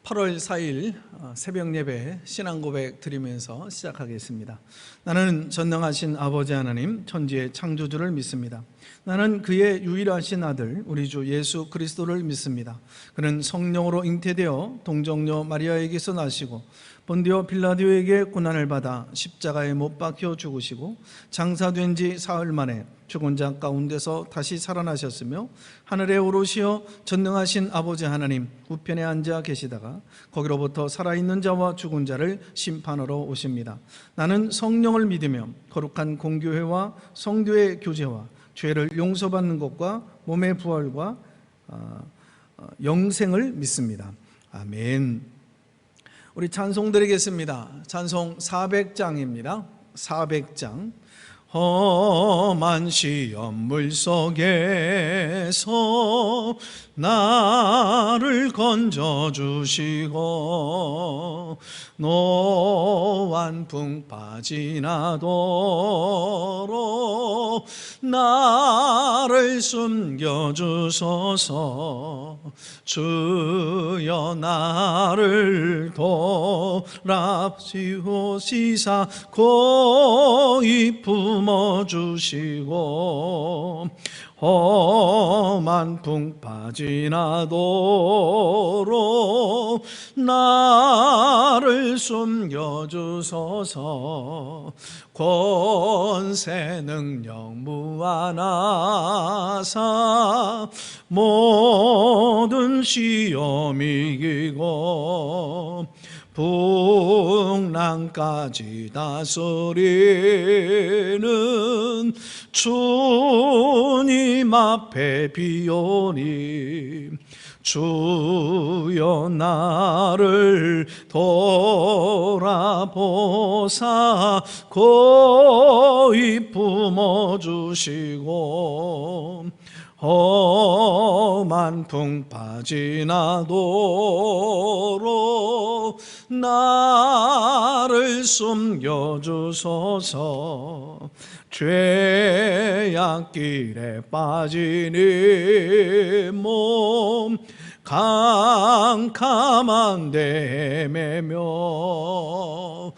(8월 4일) 새벽 예배 신앙고백 드리면서 시작하겠습니다. 나는 전능하신 아버지 하나님 천지의 창조주를 믿습니다. 나는 그의 유일하신 아들 우리 주 예수 그리스도를 믿습니다. 그는 성령으로 잉태되어 동정녀 마리아에게서 나시고 본디오 빌라도에게 고난을 받아 십자가에 못 박혀 죽으시고 장사된 지 사흘 만에 죽은 자 가운데서 다시 살아나셨으며 하늘에 오르시어 전능하신 아버지 하나님 우편에 앉아 계시다가 거기로부터 살아있는 자와 죽은 자를 심판하러 오십니다. 나는 성령을 믿으며 거룩한 공교회와 성도의 교제와 죄를 용서받는 것과 몸의 부활과 영생을 믿습니다. 아멘. 우리 찬송 드리겠습니다. 찬송 400장입니다. 400장. 험한 시험 물속에서 나를 건져주시고 노환풍 빠지나도록 나를 숨겨주소서. 주여 나를 돌아보시사 고이 품어주시고 험한 풍 빠지나도록 나를 숨겨주소서. 권세 능력 무한하사 모든 시험 이기고 풍랑까지 다스리는 주님 앞에 비오니 주여 나를 돌아보사 고이 품어주시고 험한 풍 빠지나도록 나를 숨겨주소서. 죄악길에 빠진 이 몸 캄캄한데 헤매며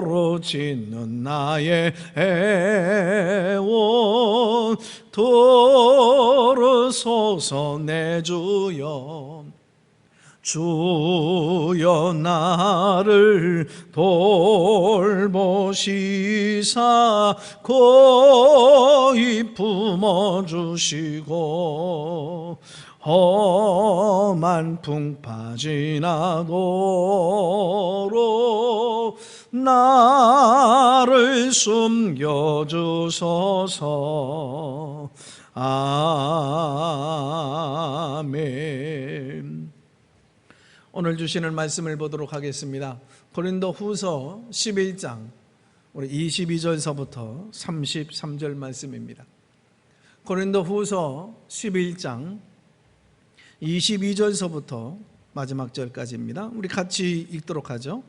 부르짖는 나의 애원 들으소서. 내 주여 주여 나를 돌보시사 고이 품어주시고 험한 풍 빠지나도록 나를 숨겨주소서. 아멘. 오늘 주시는 말씀을 보도록 하겠습니다. 고린도 후서 11장 우리 22절서부터 33절 말씀입니다. 고린도 후서 11장 22절서부터 마지막 절까지입니다. 우리 같이 읽도록 하죠.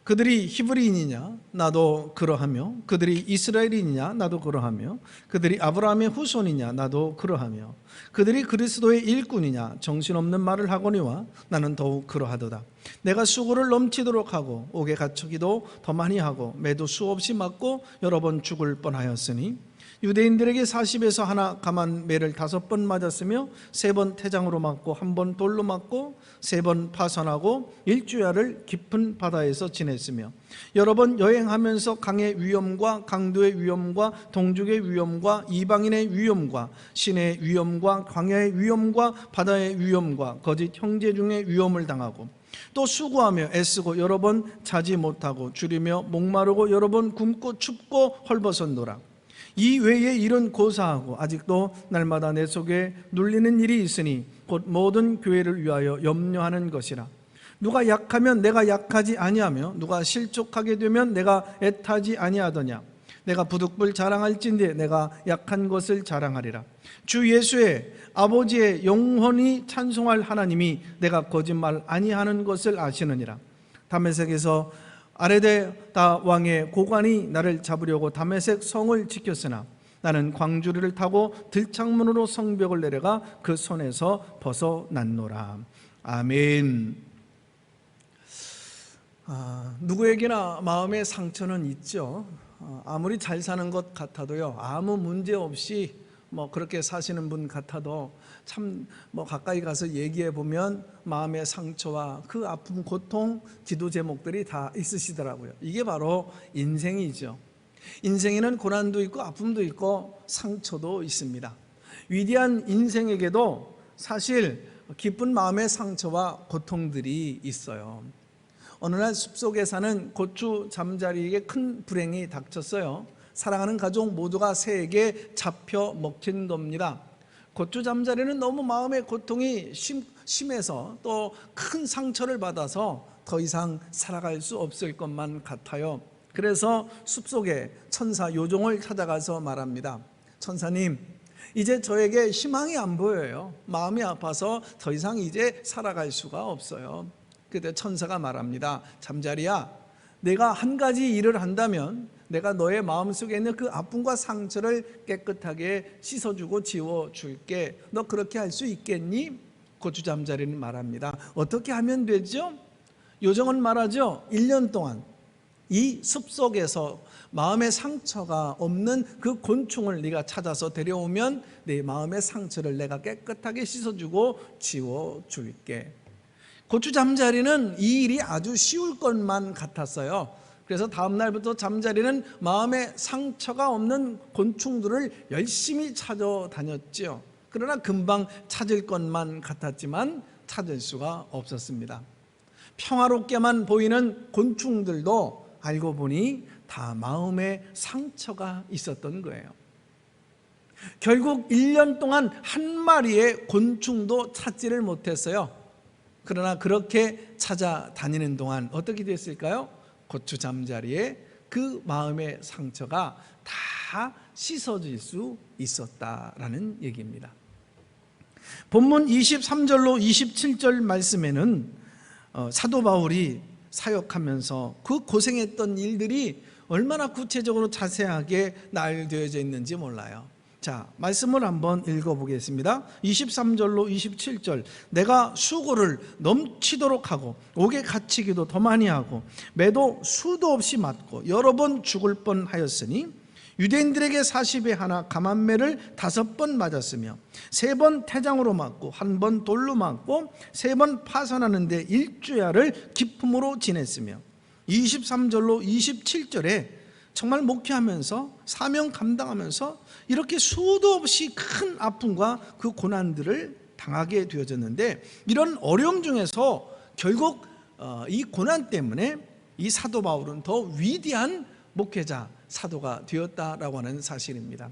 그들이 히브리인이냐? 나도 그러하며. 그들이 이스라엘인이냐? 나도 그러하며. 그들이 아브라함의 후손이냐? 나도 그러하며. 그들이 그리스도의 일꾼이냐? 정신없는 말을 하거니와 나는 더욱 그러하도다. 내가 수고를 넘치도록 하고 옥에 갇히기도 더 많이 하고 매도 수없이 맞고 여러 번 죽을 뻔하였으니 유대인들에게 40에서 하나 감한 매를 5번 맞았으며 3번 태장으로 맞고 1번 돌로 맞고 3번 파선하고 일주야를 깊은 바다에서 지냈으며 여러 번 여행하면서 강의 위험과 강도의 위험과 동족의 위험과 이방인의 위험과 신의 위험과 광야의 위험과 바다의 위험과 거짓 형제 중의 위험을 당하고 또 수고하며 애쓰고 여러 번 자지 못하고 줄이며 목마르고 여러 번 굶고 춥고 헐벗었노라. 이 외에 일은 고사하고 아직도 날마다 내 속에 눌리는 일이 있으니 곧 모든 교회를 위하여 염려하는 것이라. 누가 약하면 내가 약하지 아니하며 누가 실족하게 되면 내가 애타지 아니하더냐. 내가 부득불 자랑할진대 내가 약한 것을 자랑하리라. 주 예수의 아버지의 영원히 찬송할 하나님이 내가 거짓말 아니하는 것을 아시느니라. 다메섹에서 아레데다 왕의 고관이 나를 잡으려고 다메섹 성을 지켰으나 나는 광주리를 타고 들창문으로 성벽을 내려가 그 손에서 벗어났노라. 아멘. 누구에게나 마음의 상처는 있죠. 아무리 잘 사는 것 같아도요, 아무 문제 없이 그렇게 사시는 분 같아도 참 가까이 가서 얘기해 보면 마음의 상처와 그 아픔, 고통, 기도 제목들이 다 있으시더라고요. 이게 바로 인생이죠. 인생에는 고난도 있고 아픔도 있고 상처도 있습니다. 위대한 인생에게도 사실 기쁜 마음의 상처와 고통들이 있어요. 어느 날 숲속에 사는 고추 잠자리에게 큰 불행이 닥쳤어요. 사랑하는 가족 모두가 새에게 잡혀 먹힌 겁니다. 고추 잠자리는 너무 마음의 고통이 심해서 또 큰 상처를 받아서 더 이상 살아갈 수 없을 것만 같아요. 그래서 숲속에 천사 요종을 찾아가서 말합니다. 천사님, 이제 저에게 희망이 안 보여요. 마음이 아파서 더 이상 이제 살아갈 수가 없어요. 그때 천사가 말합니다. 잠자리야, 내가 한 가지 일을 한다면 내가 너의 마음속에 있는 그 아픔과 상처를 깨끗하게 씻어주고 지워줄게. 너 그렇게 할 수 있겠니? 고추 잠자리는 말합니다. 어떻게 하면 되죠? 요정은 말하죠. 1년 동안 이 숲속에서 마음의 상처가 없는 그 곤충을 네가 찾아서 데려오면 내 마음의 상처를 내가 깨끗하게 씻어주고 지워줄게. 고추 잠자리는 이 일이 아주 쉬울 것만 같았어요. 그래서 다음 날부터 잠자리는 마음에 상처가 없는 곤충들을 열심히 찾아다녔죠. 그러나 금방 찾을 것만 같았지만 찾을 수가 없었습니다. 평화롭게만 보이는 곤충들도 알고 보니 다 마음에 상처가 있었던 거예요. 결국 1년 동안 한 마리의 곤충도 찾지를 못했어요. 그러나 그렇게 찾아다니는 동안 어떻게 됐을까요? 고추 잠자리에 그 마음의 상처가 다 씻어질 수 있었다라는 얘기입니다. 본문 23절로 27절 말씀에는 사도 바울이 사역하면서 그 고생했던 일들이 얼마나 구체적으로 자세하게 나열되어져 있는지 몰라요. 자, 말씀을 한번 읽어보겠습니다. 23절로 27절. 내가 수고를 넘치도록 하고 옥에 갇히기도 더 많이 하고 매도 수도 없이 맞고 여러 번 죽을 뻔하였으니 유대인들에게 40에 하나 감한 매를 5번 맞았으며 3번 태장으로 맞고 1번 돌로 맞고 3번 파선하는데 일주야를 기품으로 지냈으며 23절로 27절에 정말 목회하면서 사명 감당하면서 이렇게 수도 없이 큰 아픔과 그 고난들을 당하게 되어졌는데 이런 어려움 중에서 결국 이 고난 때문에 이 사도 바울은 더 위대한 목회자 사도가 되었다라고 하는 사실입니다.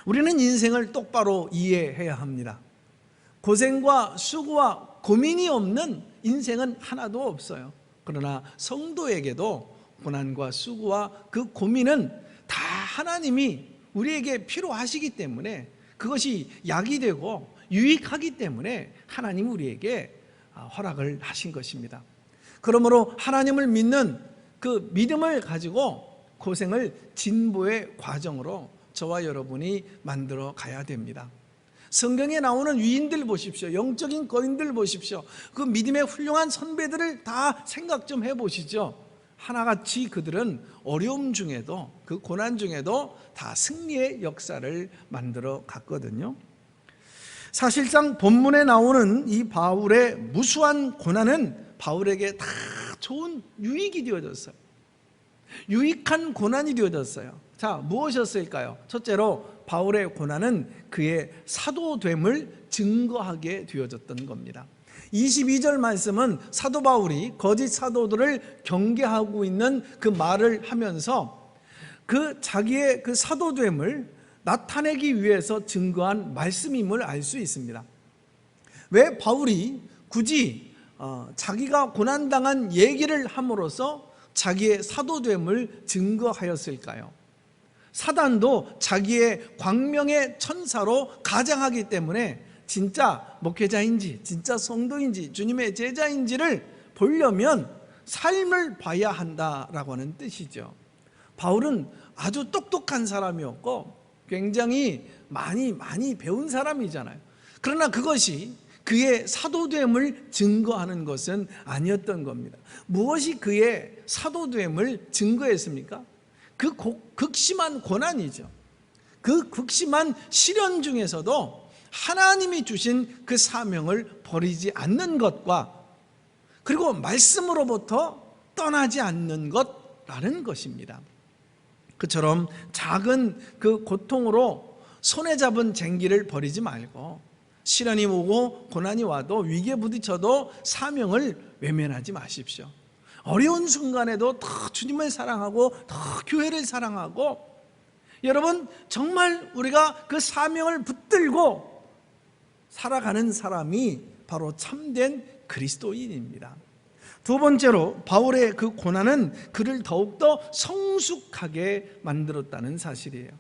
우리는 인생을 똑바로 이해해야 합니다. 고생과 수고와 고민이 없는 인생은 하나도 없어요. 그러나 성도에게도 고난과 수고와 그 고민은 다 하나님이 우리에게 필요하시기 때문에 그것이 약이 되고 유익하기 때문에 하나님 우리에게 허락을 하신 것입니다. 그러므로 하나님을 믿는 그 믿음을 가지고 고생을 진보의 과정으로 저와 여러분이 만들어 가야 됩니다. 성경에 나오는 위인들 보십시오. 영적인 거인들 보십시오. 그 믿음의 훌륭한 선배들을 다 생각 좀 해보시죠. 하나같이 그들은 어려움 중에도, 그 고난 중에도 다 승리의 역사를 만들어 갔거든요. 사실상 본문에 나오는 이 바울의 무수한 고난은 바울에게 다 좋은 유익이 되어졌어요. 유익한 고난이 되어졌어요. 자, 무엇이었을까요? 첫째로 바울의 고난은 그의 사도됨을 증거하게 되어졌던 겁니다. 22절 말씀은 사도 바울이 거짓 사도들을 경계하고 있는 그 말을 하면서 그 자기의 그 사도됨을 나타내기 위해서 증거한 말씀임을 알 수 있습니다. 왜 바울이 굳이 자기가 고난당한 얘기를 함으로써 자기의 사도됨을 증거하였을까요? 사단도 자기의 광명의 천사로 가장하기 때문에 진짜 목회자인지 진짜 성도인지 주님의 제자인지를 보려면 삶을 봐야 한다라고 하는 뜻이죠. 바울은 아주 똑똑한 사람이었고 굉장히 많이 배운 사람이잖아요. 그러나 그것이 그의 사도됨을 증거하는 것은 아니었던 겁니다. 무엇이 그의 사도됨을 증거했습니까? 그 극심한 고난이죠. 그 극심한 시련 중에서도 하나님이 주신 그 사명을 버리지 않는 것과 그리고 말씀으로부터 떠나지 않는 것라는 것입니다. 그처럼 작은 그 고통으로 손에 잡은 쟁기를 버리지 말고 시련이 오고 고난이 와도 위기에 부딪혀도 사명을 외면하지 마십시오. 어려운 순간에도 더 주님을 사랑하고 더 교회를 사랑하고 여러분 정말 우리가 그 사명을 붙들고 살아가는 사람이 바로 참된 그리스도인입니다. 두 번째로 바울의 그 고난은 그를 더욱더 성숙하게 만들었다는 사실이에요.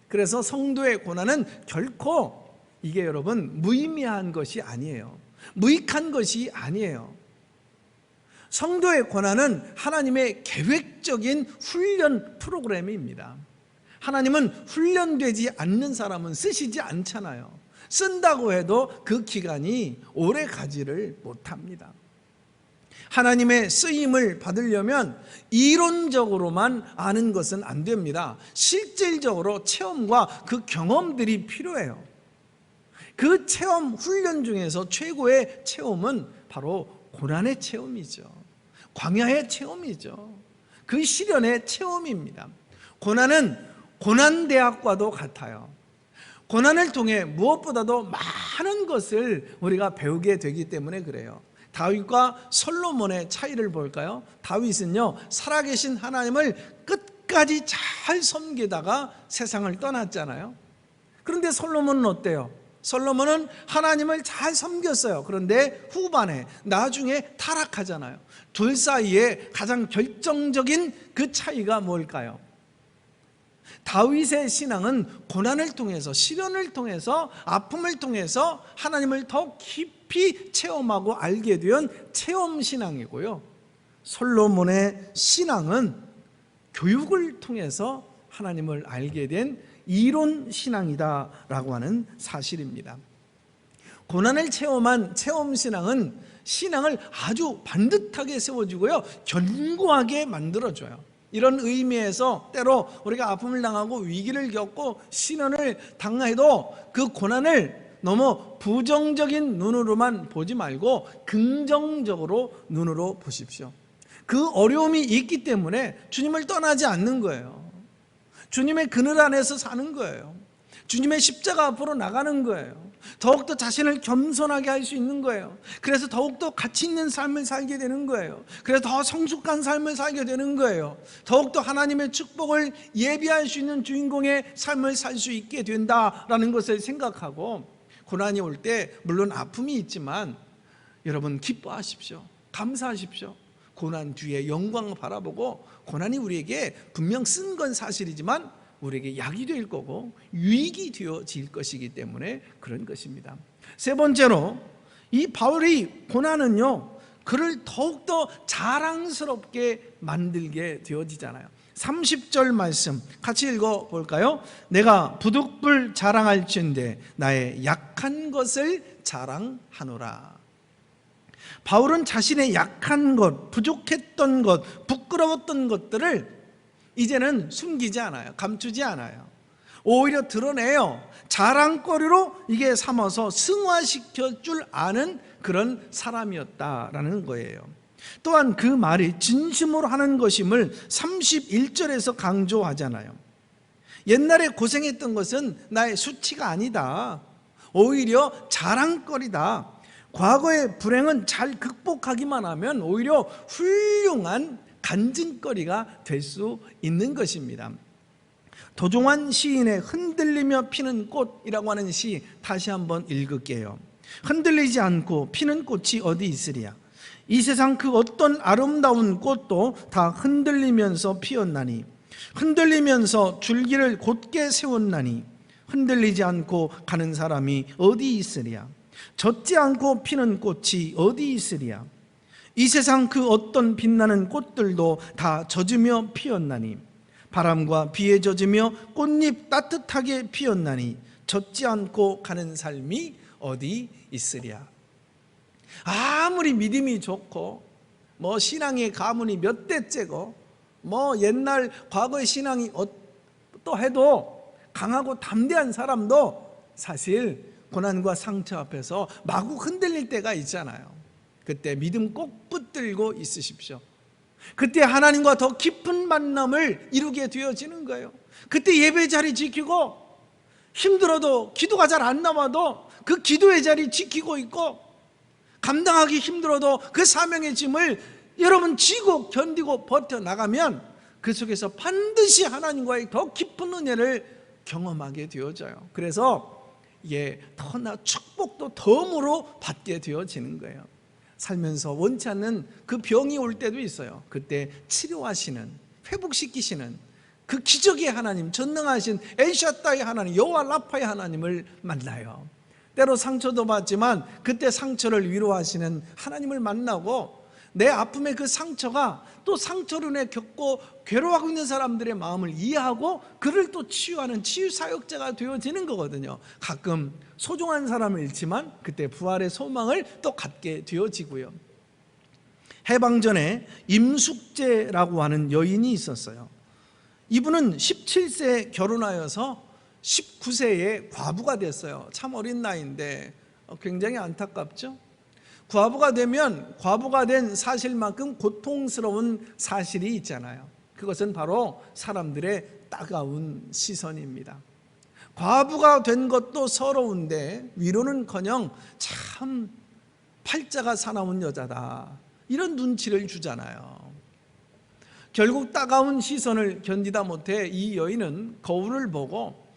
그래서 성도의 고난은 결코 이게 여러분 무의미한 것이 아니에요. 무익한 것이 아니에요. 성도의 고난은 하나님의 계획적인 훈련 프로그램입니다. 하나님은 훈련되지 않는 사람은 쓰시지 않잖아요. 쓴다고 해도 그 기간이 오래 가지를 못합니다. 하나님의 쓰임을 받으려면 이론적으로만 아는 것은 안 됩니다. 실질적으로 체험과 그 경험들이 필요해요. 그 체험 훈련 중에서 최고의 체험은 바로 고난의 체험이죠. 광야의 체험이죠. 그 시련의 체험입니다. 고난은 고난대학과도 같아요. 고난을 통해 무엇보다도 많은 것을 우리가 배우게 되기 때문에 그래요. 다윗과 솔로몬의 차이를 볼까요? 다윗은요 살아계신 하나님을 끝까지 잘 섬기다가 세상을 떠났잖아요. 그런데 솔로몬은 어때요? 솔로몬은 하나님을 잘 섬겼어요. 그런데 후반에 나중에 타락하잖아요. 둘 사이에 가장 결정적인 그 차이가 뭘까요? 다윗의 신앙은 고난을 통해서 시련을 통해서 아픔을 통해서 하나님을 더 깊이 체험하고 알게 된 체험 신앙이고요. 솔로몬의 신앙은 교육을 통해서 하나님을 알게 된 이론 신앙이다라고 하는 사실입니다. 고난을 체험한 체험 신앙은 신앙을 아주 반듯하게 세워주고요 견고하게 만들어줘요. 이런 의미에서 때로 우리가 아픔을 당하고 위기를 겪고 시련을 당해도 그 고난을 너무 부정적인 눈으로만 보지 말고 긍정적으로 눈으로 보십시오. 그 어려움이 있기 때문에 주님을 떠나지 않는 거예요. 주님의 그늘 안에서 사는 거예요. 주님의 십자가 앞으로 나가는 거예요. 더욱더 자신을 겸손하게 할 수 있는 거예요. 그래서 더욱더 가치 있는 삶을 살게 되는 거예요. 그래서 더 성숙한 삶을 살게 되는 거예요. 더욱더 하나님의 축복을 예비할 수 있는 주인공의 삶을 살 수 있게 된다라는 것을 생각하고 고난이 올 때 물론 아픔이 있지만 여러분 기뻐하십시오. 감사하십시오. 고난 뒤에 영광을 바라보고 고난이 우리에게 분명 쓴 건 사실이지만 우리에게 약이 될 거고 유익이 되어질 것이기 때문에 그런 것입니다. 세 번째로 이 바울의 고난은요 그를 더욱더 자랑스럽게 만들게 되어지잖아요. 30절 말씀 같이 읽어볼까요? 내가 부득불 자랑할진대 나의 약한 것을 자랑하노라. 바울은 자신의 약한 것, 부족했던 것, 부끄러웠던 것들을 이제는 숨기지 않아요. 감추지 않아요. 오히려 드러내요. 자랑거리로 이게 삼아서 승화시켜 줄 아는 그런 사람이었다라는 거예요. 또한 그 말이 진심으로 하는 것임을 31절에서 강조하잖아요. 옛날에 고생했던 것은 나의 수치가 아니다. 오히려 자랑거리다. 과거의 불행은 잘 극복하기만 하면 오히려 훌륭한 간증거리가 될 수 있는 것입니다. 도종환 시인의 흔들리며 피는 꽃이라고 하는 시 다시 한번 읽을게요. 흔들리지 않고 피는 꽃이 어디 있으리야. 이 세상 그 어떤 아름다운 꽃도 다 흔들리면서 피었나니 흔들리면서 줄기를 곧게 세웠나니 흔들리지 않고 가는 사람이 어디 있으리야. 젖지 않고 피는 꽃이 어디 있으리야. 이 세상 그 어떤 빛나는 꽃들도 다 젖으며 피었나니 바람과 비에 젖으며 꽃잎 따뜻하게 피었나니 젖지 않고 가는 삶이 어디 있으랴. 아무리 믿음이 좋고 뭐 신앙의 가문이 몇 대째고 뭐 옛날 과거의 신앙이 또 해도 강하고 담대한 사람도 사실 고난과 상처 앞에서 마구 흔들릴 때가 있잖아요. 그때 믿음 꼭 붙들고 있으십시오. 그때 하나님과 더 깊은 만남을 이루게 되어지는 거예요. 그때 예배 자리 지키고 힘들어도 기도가 잘 안 나와도 그 기도의 자리 지키고 있고 감당하기 힘들어도 그 사명의 짐을 여러분 지고 견디고 버텨나가면 그 속에서 반드시 하나님과의 더 깊은 은혜를 경험하게 되어져요. 그래서 이게 더나 축복도 덤으로 받게 되어지는 거예요. 살면서 원치 않는 그 병이 올 때도 있어요. 그때 치료하시는, 회복시키시는 그 기적의 하나님, 전능하신 엘샤다의 하나님, 여호와 라파의 하나님을 만나요. 때로 상처도 받지만 그때 상처를 위로하시는 하나님을 만나고 내 아픔의 그 상처가 또 상처로 인해 겪고 괴로워하고 있는 사람들의 마음을 이해하고 그를 또 치유하는 치유사역자가 되어지는 거거든요. 가끔 소중한 사람을 잃지만 그때 부활의 소망을 또 갖게 되어지고요. 해방전에 임숙재라고 하는 여인이 있었어요. 이분은 17세에 결혼하여서 19세에 과부가 됐어요. 참 어린 나이인데 굉장히 안타깝죠. 과부가 되면 과부가 된 사실만큼 고통스러운 사실이 있잖아요. 그것은 바로 사람들의 따가운 시선입니다. 과부가 된 것도 서러운데 위로는커녕 참 팔자가 사나운 여자다 이런 눈치를 주잖아요. 결국 따가운 시선을 견디다 못해 이 여인은 거울을 보고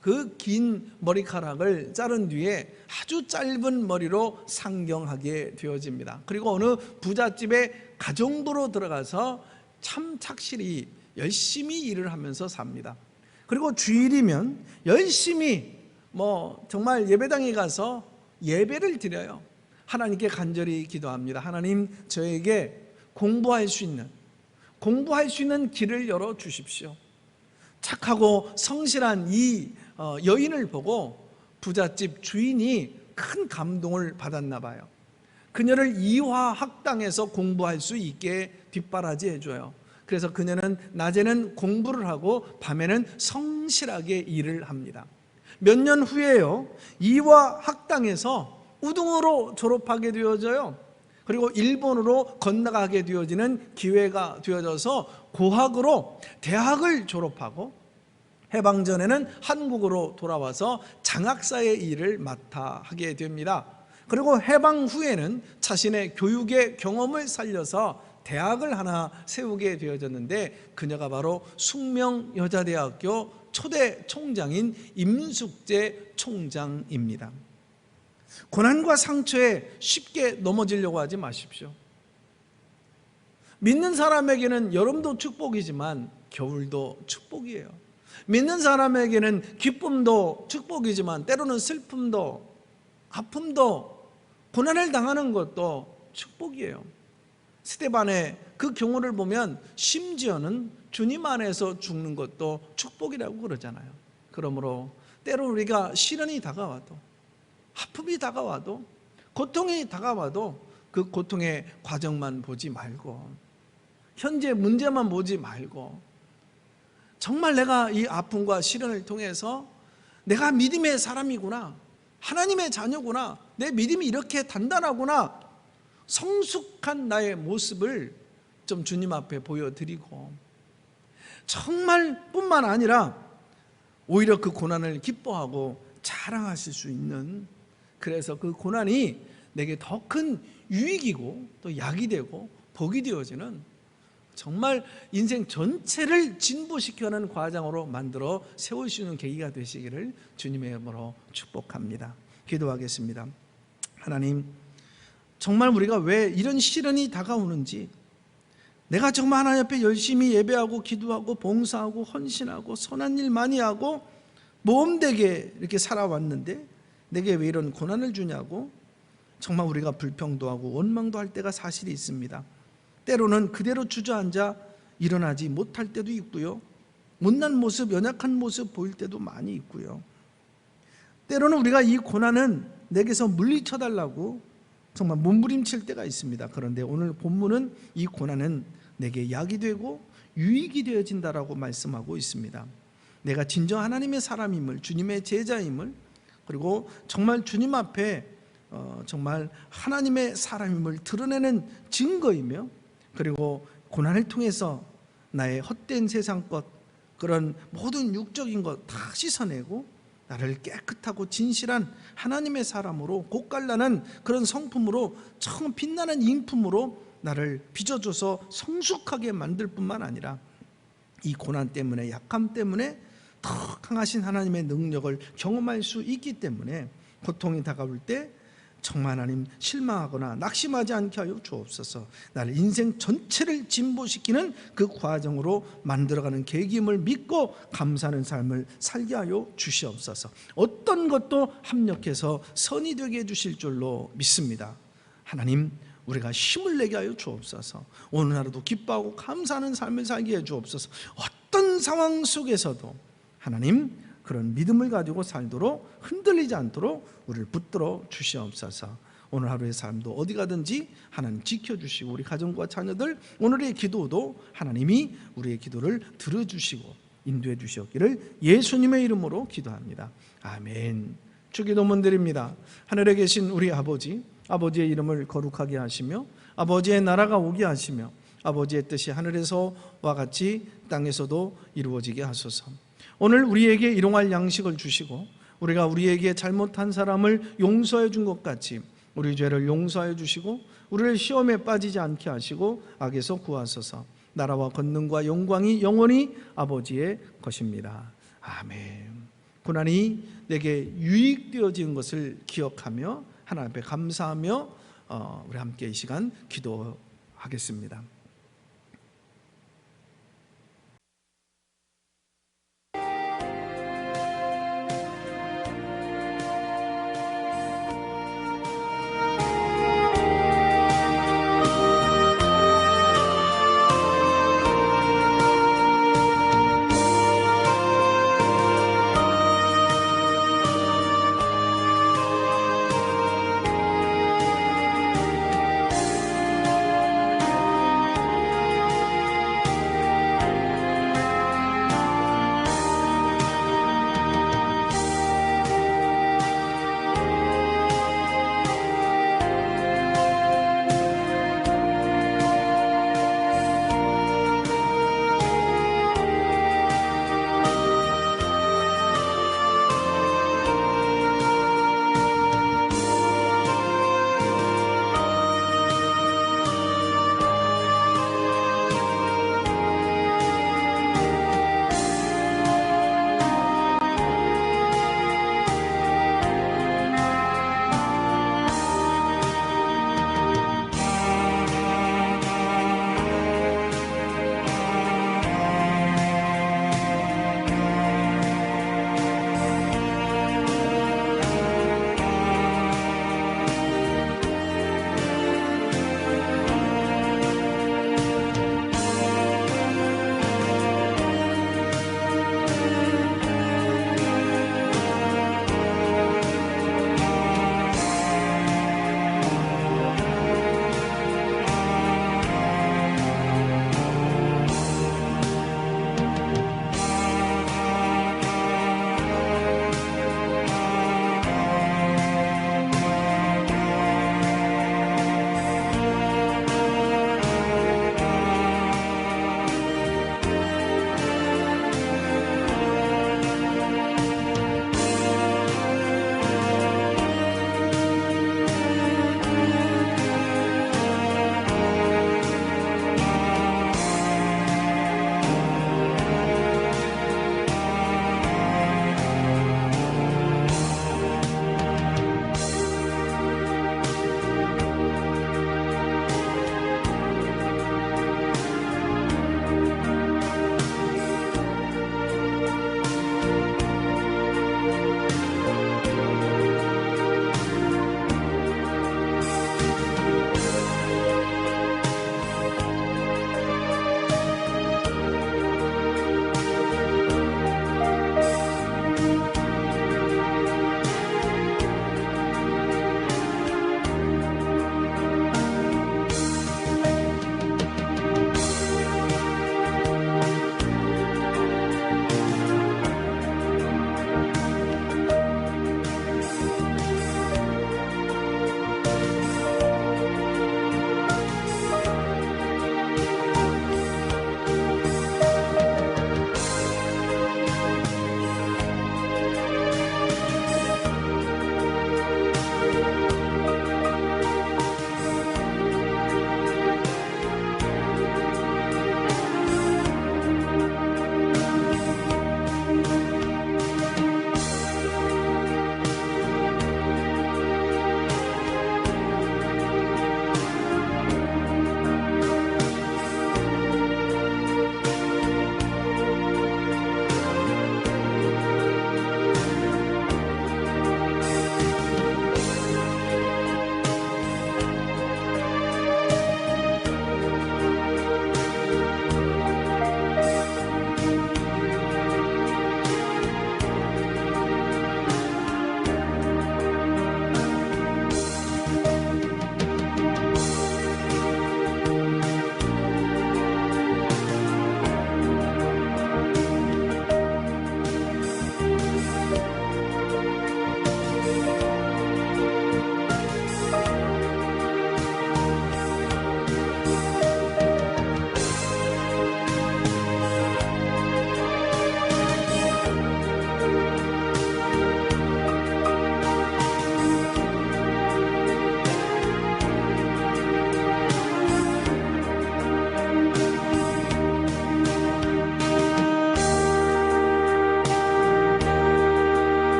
그 긴 머리카락을 자른 뒤에 아주 짧은 머리로 상경하게 되어집니다. 그리고 어느 부잣집의 가정부로 들어가서 참 착실히 열심히 일을 하면서 삽니다. 그리고 주일이면 열심히 정말 예배당에 가서 예배를 드려요. 하나님께 간절히 기도합니다. 하나님, 저에게 공부할 수 있는 길을 열어 주십시오. 착하고 성실한 이 여인을 보고 부잣집 주인이 큰 감동을 받았나 봐요. 그녀를 이화학당에서 공부할 수 있게 뒷바라지 해줘요. 그래서 그녀는 낮에는 공부를 하고 밤에는 성실하게 일을 합니다. 몇 년 후에요, 이화학당에서 우등으로 졸업하게 되어져요. 그리고 일본으로 건너가게 되어지는 기회가 되어져서 고학으로 대학을 졸업하고 해방전에는 한국으로 돌아와서 장학사의 일을 맡아 하게 됩니다. 그리고 해방 후에는 자신의 교육의 경험을 살려서 대학을 하나 세우게 되어졌는데 그녀가 바로 숙명여자대학교 초대 총장인 임숙재 총장입니다. 고난과 상처에 쉽게 넘어지려고 하지 마십시오. 믿는 사람에게는 여름도 축복이지만 겨울도 축복이에요. 믿는 사람에게는 기쁨도 축복이지만 때로는 슬픔도 아픔도 고난을 당하는 것도 축복이에요. 스데반의 그 경우를 보면 심지어는 주님 안에서 죽는 것도 축복이라고 그러잖아요. 그러므로 때로 우리가 시련이 다가와도, 아픔이 다가와도, 고통이 다가와도 그 고통의 과정만 보지 말고, 현재 문제만 보지 말고, 정말 내가 이 아픔과 시련을 통해서 내가 믿음의 사람이구나, 하나님의 자녀구나, 내 믿음이 이렇게 단단하구나, 성숙한 나의 모습을 좀 주님 앞에 보여드리고, 정말 뿐만 아니라 오히려 그 고난을 기뻐하고 자랑하실 수 있는, 그래서 그 고난이 내게 더 큰 유익이고 또 약이 되고 복이 되어지는, 정말 인생 전체를 진보시켜가는 과정으로 만들어 세우시는 계기가 되시기를 주님의 이름으로 축복합니다. 기도하겠습니다. 하나님, 정말 우리가 왜 이런 시련이 다가오는지, 내가 정말 하나님 앞에 열심히 예배하고 기도하고 봉사하고 헌신하고 선한 일 많이 하고 모험되게 이렇게 살아왔는데 내게 왜 이런 고난을 주냐고, 정말 우리가 불평도 하고 원망도 할 때가 사실이 있습니다. 때로는 그대로 주저앉아 일어나지 못할 때도 있고요, 못난 모습, 연약한 모습 보일 때도 많이 있고요, 때로는 우리가 이 고난은 내게서 물리쳐달라고 정말 몸부림칠 때가 있습니다. 그런데 오늘 본문은 이 고난은 내게 약이 되고 유익이 되어진다라고 말씀하고 있습니다. 내가 진정 하나님의 사람임을, 주님의 제자임을, 그리고 정말 주님 앞에 정말 하나님의 사람임을 드러내는 증거이며, 그리고 고난을 통해서 나의 헛된 세상 것, 그런 모든 육적인 것 다 씻어내고 나를 깨끗하고 진실한 하나님의 사람으로, 고깔나는 그런 성품으로, 청 빛나는 인품으로 나를 빚어줘서 성숙하게 만들 뿐만 아니라 이 고난 때문에, 약함 때문에 더 강하신 하나님의 능력을 경험할 수 있기 때문에 고통이 다가올 때 정말 하나님 실망하거나 낙심하지 않게 하여 주옵소서. 나를 인생 전체를 진보시키는 그 과정으로 만들어가는 계기임을 믿고 감사하는 삶을 살게 하여 주시옵소서. 어떤 것도 합력해서 선이 되게 해주실 줄로 믿습니다. 하나님, 우리가 힘을 내게 하여 주옵소서. 오늘 하루도 기뻐하고 감사하는 삶을 살게 해 주옵소서. 어떤 상황 속에서도 하나님 그런 믿음을 가지고 살도록, 흔들리지 않도록 우리를 붙들어 주시옵소서. 오늘 하루의 삶도 어디 가든지 하나님 지켜주시고, 우리 가정과 자녀들 오늘의 기도도 하나님이 우리의 기도를 들어주시고 인도해 주시옵기를 예수님의 이름으로 기도합니다. 아멘. 주기도문 드립니다. 하늘에 계신 우리 아버지, 아버지의 이름을 거룩하게 하시며 아버지의 나라가 오게 하시며 아버지의 뜻이 하늘에서와 같이 땅에서도 이루어지게 하소서. 오늘 우리에게 일용할 양식을 주시고 우리가 우리에게 잘못한 사람을 용서해 준 것 같이 우리 죄를 용서해 주시고 우리를 시험에 빠지지 않게 하시고 악에서 구하소서. 나라와 권능과 영광이 영원히 아버지의 것입니다. 아멘. 고난이 내게 유익되어진 것을 기억하며 하나님 앞에 감사하며 우리 함께 이 시간 기도하겠습니다.